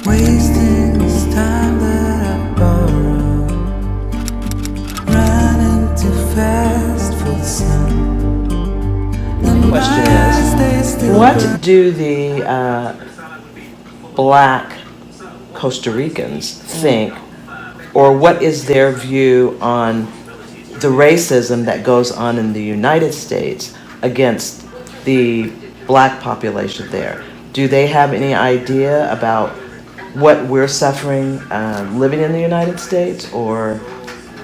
Wasting this time that I borrowed, running too fast for the sun. The question is, what do the black Costa Ricans think, or what is their view on the racism that goes on in the United States against the black population there? Do they have any idea about what we're suffering living in the United States, or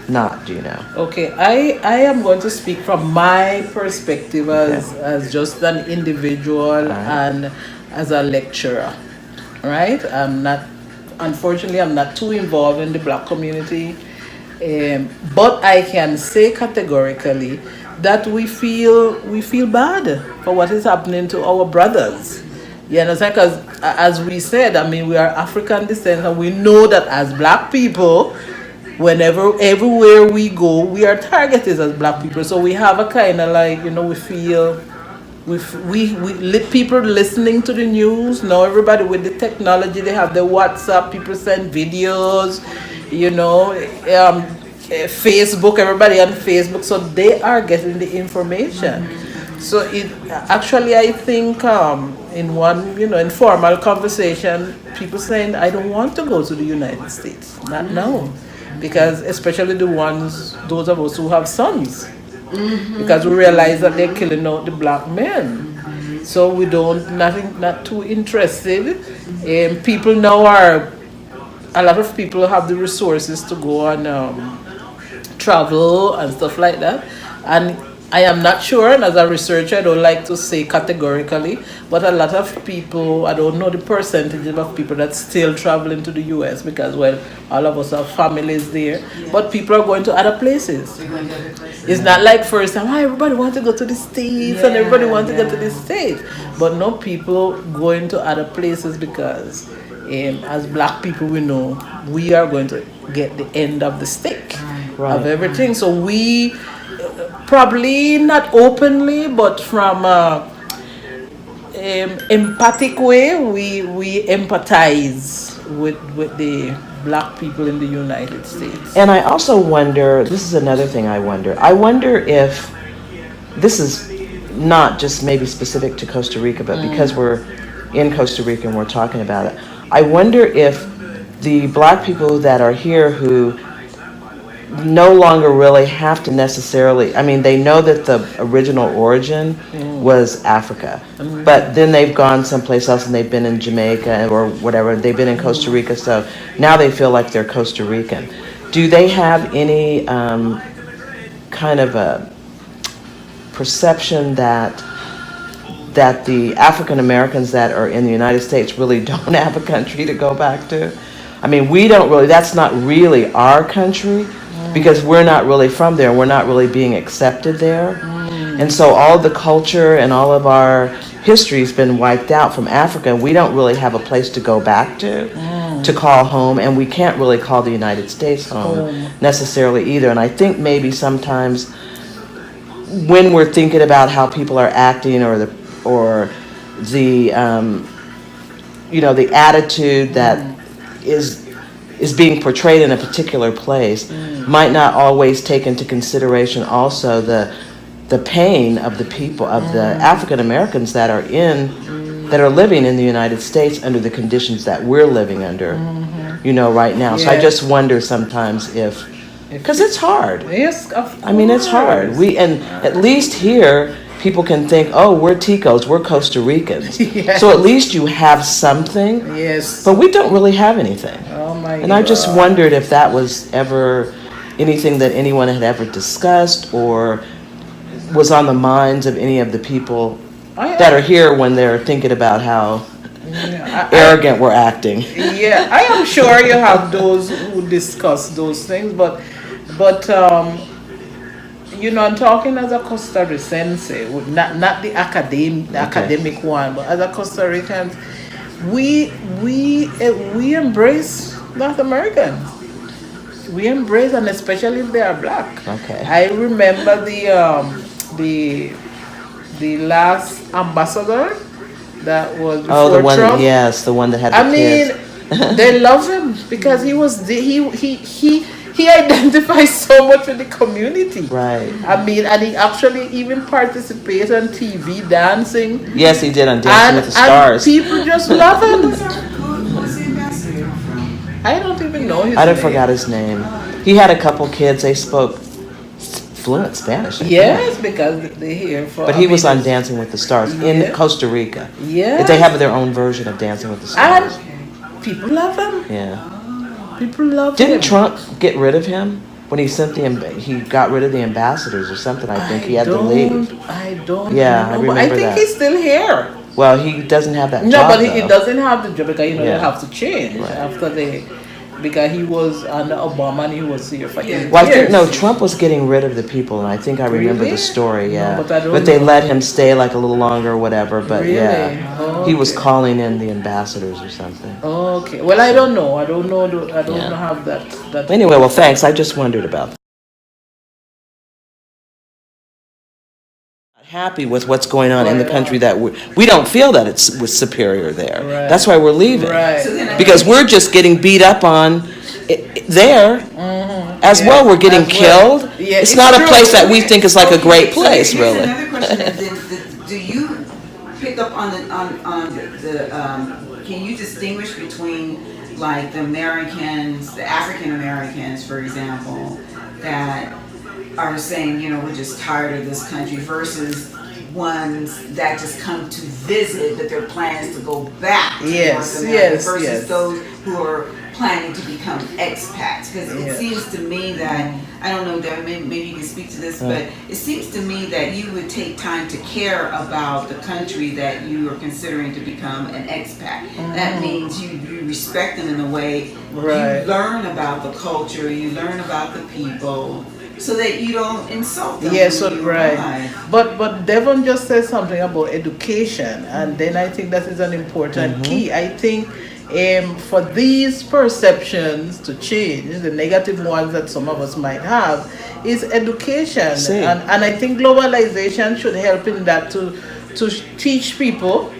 not? Do you know? Okay, I am going to speak from my perspective as just an individual and as a lecturer, right? Unfortunately, I'm not too involved in the black community, but I can say categorically that we feel bad for what is happening to our brothers. You understand? Because as we said, I mean, we are African descent, and we know that as black people, everywhere we go, we are targeted as black people. So we have a kind of like, we feel, people listening to the news. Now everybody with the technology, they have their WhatsApp, people send videos, Facebook, everybody on Facebook. So they are getting the information. So it actually, I think in one, informal conversation, people saying, I don't want to go to the United States, not now. Because especially those of us who have sons, because we realize that they're killing out the black men. So we not too interested. People now a lot of people have the resources to go and travel and stuff like that. And I am not sure, and as a researcher, I don't like to say categorically, but a lot of people, I don't know the percentage of people that still traveling to the US because, well, all of us have families there, but people are going to other places. It's not like first time, everybody wants to go to the States and everybody wants to go to the States. But no, people going to other places because as black people, we know we are going to get the end of the stick of everything. So we probably not openly, but from empathic way, we empathize with the black people in the United States. And I also wonder, this is another thing I wonder if this is not just maybe specific to Costa Rica, but because we're in Costa Rica and we're talking about it, I wonder if the black people that are here who no longer really have to necessarily, I mean, they know that the original origin was Africa, but then they've gone someplace else and they've been in Jamaica or whatever, they've been in Costa Rica, so now they feel like they're Costa Rican. Do they have any kind of a perception that the African Americans that are in the United States really don't have a country to go back to? I mean, that's not really our country, because we're not really from there. We're not really being accepted there. And so all the culture and all of our history has been wiped out from Africa, and we don't really have a place to go back to call home, and we can't really call the United States home necessarily either. And I think maybe sometimes when we're thinking about how people are acting, or the attitude that is being portrayed in a particular place, might not always take into consideration also the pain of the people, of the African Americans that are living in the United States under the conditions that we're living under, right now. So I just wonder sometimes because it's hard. Yes, of course. I mean, it's hard. And at least here, people can think, oh, we're Ticos, we're Costa Ricans. Yes. So at least you have something. Yes. But we don't really have anything. Oh my God. And I just wondered if that was ever anything that anyone had ever discussed or was on the minds of any of the people that are here when they're thinking about how arrogant we're acting. Yeah, I am sure you have those who discuss those things, but I'm talking as a Costa Ricense, not the academic one, but as a Costa Rican, we embrace North Americans. We embrace, and especially if they are black. Okay. I remember the last ambassador that was before Oh, the one. Trump. Yes, the one that had the I mean, kids. they love him because he identifies so much with the community. Right. I mean, and he actually even participated on TV dancing. Yes, he did on Dancing with the Stars. And people just love him. Who was the ambassador from? I don't even know his I name. forgot his name. He had a couple kids. They spoke fluent Spanish. I think. Yes, because they're here for. But he was on Dancing with the Stars in Yeah. Costa Rica. Yeah. They have their own version of Dancing with the Stars. And people love him. Yeah. People love him. Didn't Trump get rid of him when he sent he got rid of the ambassadors or something? I think he had to leave. I don't Yeah, I know. But I remember think that. he's still here. Well, he doesn't have that No, job. but he though. doesn't have the job because they Yeah. have to change Right. after because he was under Obama and he was here for 8 years. Well, I think no. Trump was getting rid of the people, and I think I remember Really? the story. No, Yeah, but I don't they know. let him stay like a little longer or whatever. But Really? yeah, Oh, he was okay. calling in the ambassadors or something. Okay. Well, I don't know. I don't know. I don't Yeah. have that. Anyway, well, thanks. I just wondered about that. Happy with what's going on in the country that we don't feel that it was superior there. Right. That's why we're leaving. Right. Because we're just getting beat up on there as Yeah, well. We're getting as well. killed. Yeah, it's it's not a true. place that we think is like a great So place, here's really. another question: do you pick up on can you distinguish between like the Americans, the African Americans, for example, that are saying, we're just tired of this country versus ones that just come to visit, but their plan is to go back to Yes, North America yes, versus yes. those who are planning to become expats? Because it Yeah. seems to me that, I don't know, Debbie, maybe you can speak to this, but it seems to me that you would take time to care about the country that you are considering to become an expat. That means you respect them in a way, Right. you learn about the culture, you learn about the people, so that you don't insult them. Yes, when you right. arrive. But Devon just said something about education, and then I think that is an important key. I think for these perceptions to change, the negative ones that some of us might have, is education, See. and I think globalization should help in that to teach people.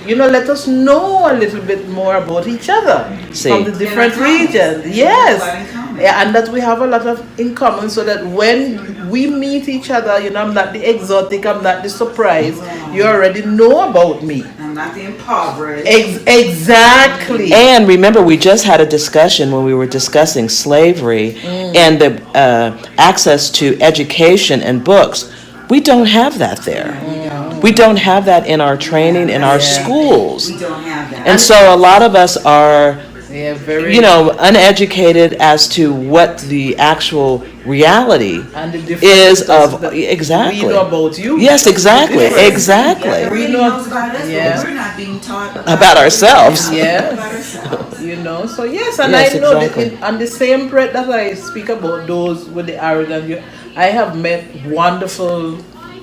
Let us know a little bit more about each other See. from the different And our commons. regions. And Yes. a lot in common. Yeah, and that we have a lot of in common, so that when we meet each other, I'm not the exotic, I'm not the surprise. You already know about me. I'm not the impoverished. Exactly. And remember, we just had a discussion when we were discussing slavery and the access to education and books. We don't have that there. We don't have that in our training, in our schools. We don't have that. And so a lot of us are, Yeah, very. uneducated as to what the actual reality And the difference is of that exactly. we know about you. Yes, exactly, Difference. exactly. Everybody know- knows about us, Yeah. but we're not being taught About ourselves. Yes. About ourselves. So yes, and Yes, I know exactly. that on the same breath that I speak about those with the arrogance, I have met wonderful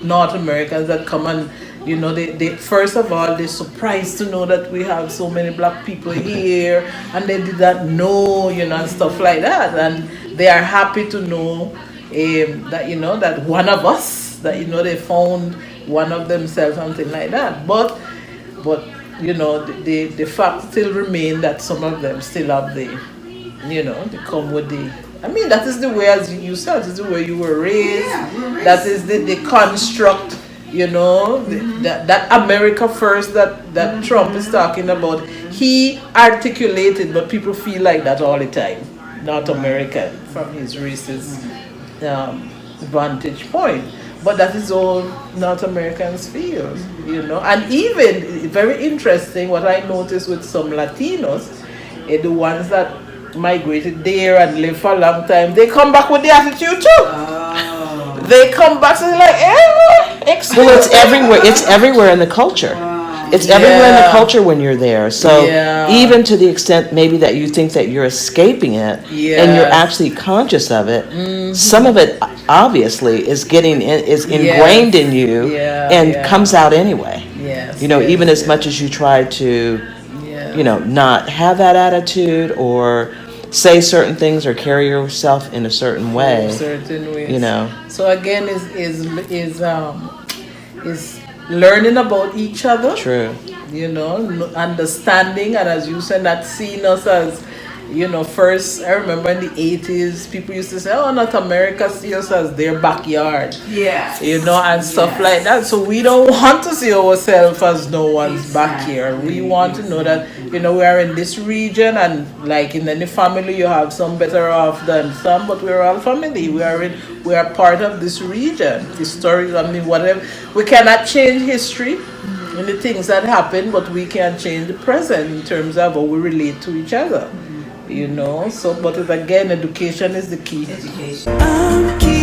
North Americans that come and they first of all, they're surprised to know that we have so many black people here, and they did not know, and stuff like that, and they are happy to know that that one of us, that they found one of themselves, something like that, but the fact still remain that some of them still have they come with the. I mean, that is the way, as you said, is the way you were raised. Yeah, we were raised. That is the construct, that America first that Trump is talking about. He articulated, but people feel like that all the time. Not American from his racist vantage point. But that is all North Americans feel, And even, very interesting, what I noticed with some Latinos, the ones that migrated there and lived for a long time, they come back with the attitude too. They come back and they're like, excuse Well, it's me. everywhere. It's everywhere in the culture. It's everywhere in the Yeah. culture when you're there. So Yeah. even to the extent maybe that you think that you're escaping it and you're Yes. actually conscious of it, some of it obviously is ingrained in you Yeah, and yeah. comes out anyway. Yes. You know, yes, even as yes. much as you try to, Yeah. you know, not have that attitude or say certain things or carry yourself in a certain way. Certain ways. You know. So again, is learning about each other. True. You know, understanding, and as you said, not seeing us as, you know, first. I remember in the 80s, people used to say, "Oh, not America, see us as their backyard." Yes. You know, and stuff Yes. like that. So we don't want to see ourselves as no one's backyard. We Exactly. want to know that, you know, we are in this region, and like in any family, you have some better off than some, but we're all family. We are part of this region. History, I mean, whatever. We cannot change history and the things that happen, but we can change the present in terms of how we relate to each other. You know, so but again, education is the key. Education. I'm keeping